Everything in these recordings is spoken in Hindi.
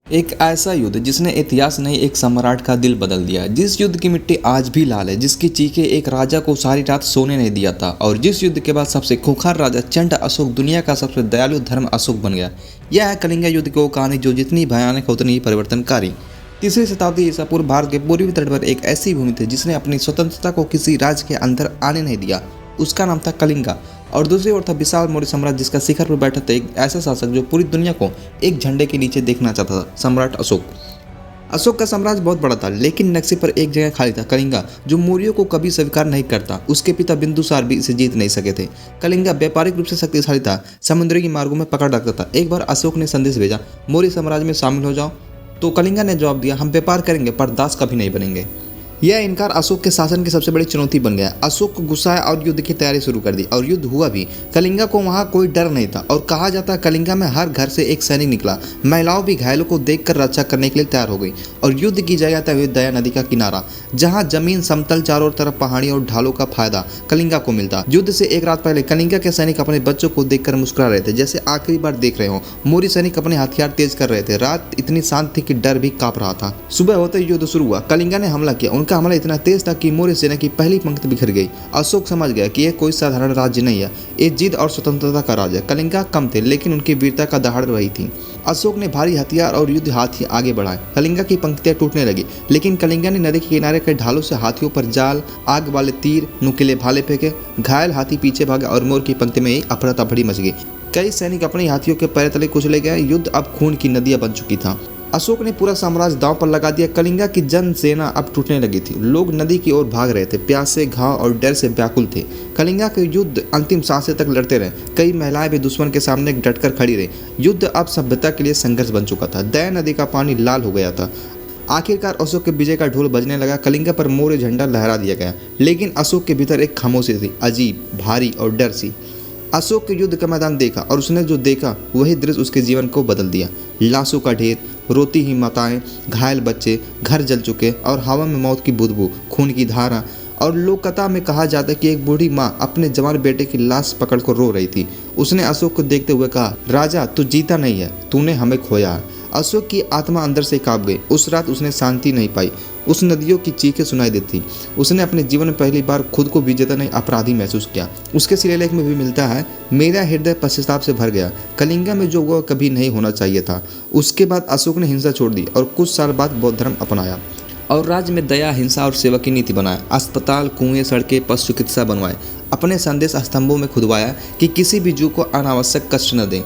एक ऐसा युद्ध जिसने इतिहास नहीं एक सम्राट का दिल बदल दिया। जिस युद्ध की मिट्टी आज भी लाल है, जिसकी चीखें एक राजा को सारी रात सोने नहीं दिया था, और जिस युद्ध के बाद सबसे खूंखार राजा चंड अशोक दुनिया का सबसे दयालु धर्म अशोक बन गया। यह है कलिंगा युद्ध की वो कहानी जो जितनी भयानक उतनी ही परिवर्तनकारी। तीसरी शताब्दी ईसा पूर्व भारत के पूर्वी तट पर एक ऐसी भूमि थी जिसने अपनी स्वतंत्रता को किसी राज्य के अंदर आने नहीं दिया। उसका नाम था कलिंगा। और दूसरी ओर था विशाल मौर्य साम्राज्य, जिसका शिखर पर बैठा था एक ऐसा शासक जो पूरी दुनिया को एक झंडे के नीचे देखना चाहता था, सम्राट अशोक। अशोक का साम्राज्य बहुत बड़ा था, लेकिन नक्शे पर एक जगह खाली था, कलिंगा, जो मौर्यों को कभी स्वीकार नहीं करता। उसके पिता बिंदुसार भी इसे जीत नहीं सके थे। कलिंगा व्यापारिक रूप से शक्तिशाली था, समुद्री मार्गों में पकड़ रखता था। एक बार अशोक ने संदेश भेजा, मौर्य साम्राज्य में शामिल हो जाओ। तो कलिंगा ने जवाब दिया, हम व्यापार करेंगे पर दास कभी नहीं बनेंगे। यह इनकार अशोक के शासन की सबसे बड़ी चुनौती बन गया। अशोक को गुस्सा आया और युद्ध की तैयारी शुरू कर दी, और युद्ध हुआ भी। कलिंगा को वहां कोई डर नहीं था, और कहा जाता कलिंगा में हर घर से एक सैनिक निकला। महिलाओं भी घायलों को देखकर रक्षा करने के लिए तैयार हो गई। और युद्ध की जगह था दया नदी का किनारा, जहां जमीन समतल, चारों तरफ पहाड़ी और ढालों का फायदा कलिंगा को मिलता। युद्ध से एक रात पहले कलिंगा के सैनिक अपने बच्चों को देखकर मुस्कुरा रहे थे, जैसे आखिरी बार देख रहे हो। मौर्य सैनिक अपने हथियार तेज कर रहे थे। रात इतनी शांत थी कि डर भी कांप रहा था। सुबह होते ही युद्ध शुरू हुआ। कलिंगा ने हमला किया। उनका हमला इतना तेज था कि मौर्य सेना की पहली पंक्ति बिखर गई। अशोक समझ गया कि यह कोई साधारण राज्य नहीं है, ये जिद और स्वतंत्रता का राज है। कलिंगा कम थे, लेकिन उनकी वीरता का दहाड़ वही थी। अशोक ने भारी हथियार और युद्ध हाथी आगे बढ़ाए। कलिंगा की पंक्तियां टूटने लगी, लेकिन कलिंगा ने नदी के किनारे के ढालों से हाथियों पर जाल, आग वाले तीर, नुकीले भाले फेंके। घायल हाथी पीछे भागे और मौर्य की पंक्ति में एक अफरा तफड़ी मच गई। कई सैनिक अपने हाथियों के पैर तले कुचले गए। युद्ध अब खून की नदियां बन चुकी था। अशोक ने पूरा साम्राज्य दांव पर लगा दिया। कलिंगा की जन सेना अब टूटने लगी थी। लोग नदी की ओर भाग रहे थे, प्यासे, घाव और डर से व्याकुल थे। कलिंगा के युद्ध अंतिम सांसें तक लड़ते रहे। कई महिलाएं भी दुश्मन के सामने डटकर खड़ी रही। युद्ध अब सभ्यता के लिए संघर्ष बन चुका था। दया नदी का पानी लाल हो गया था। आखिरकार अशोक के विजय का ढोल बजने लगा। कलिंगा पर मौर्य झंडा लहरा दिया गया, लेकिन अशोक के भीतर एक खामोशी थी, अजीब, भारी और डर सी। अशोक के युद्ध का मैदान देखा, और उसने जो देखा वही दृश्य उसके जीवन को बदल दिया। लाशों का ढेर, रोती हुई माताएं, घायल बच्चे, घर जल चुके, और हवा में मौत की बदबू, खून की धारा। और लोक कथा में कहा जाता है कि एक बूढ़ी माँ अपने जवान बेटे की लाश पकड़ कर रो रही थी। उसने अशोक को देखते हुए कहा, राजा, तू जीता नहीं है, तूने हमें खोया है। अशोक की आत्मा अंदर से कांप गई। उस रात उसने शांति नहीं पाई। उस नदियों की चीखें सुनाई देती। उसने अपने जीवन में पहली बार खुद को विजेता नहीं, अपराधी महसूस किया। उसके शिलालेख में भी मिलता है, मेरा हृदय पश्चाताप से भर गया। कलिंगा में जो हुआ कभी नहीं होना चाहिए था। उसके बाद अशोक ने हिंसा छोड़ दी और कुछ साल बाद बौद्ध धर्म अपनाया, और राज्य में दया, हिंसा और सेवा की नीति बनाया। अस्पताल, कुएं, सड़कें, पशु चिकित्सा बनवाए। अपने संदेश स्तंभों में खुदवाया कि किसी भी जीव को अनावश्यक कष्ट न दें।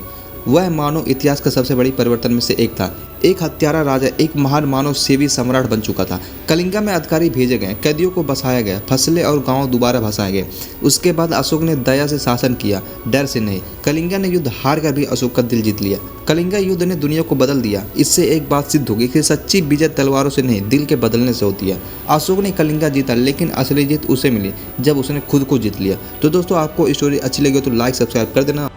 वह मानव इतिहास का सबसे बड़ी परिवर्तन में से एक था। एक हत्यारा राजा एक महान मानव सेवी सम्राट बन चुका था। कलिंगा में अधिकारी भेजे गए, कैदियों को बसाया गया, फसलें और गांव दोबारा बसाए गए। उसके बाद अशोक ने दया से शासन किया, डर से नहीं। कलिंगा ने युद्ध हार कर भी अशोक का दिल जीत लिया। कलिंगा युद्ध ने दुनिया को बदल दिया। इससे एक बात सिद्ध होगी कि सच्ची विजय तलवारों से नहीं, दिल के बदलने से होती है। अशोक ने कलिंगा जीता, लेकिन असली जीत उसे मिली जब उसने खुद को जीत लिया। तो दोस्तों, आपको स्टोरी अच्छी लगी तो लाइक, सब्सक्राइब कर देना।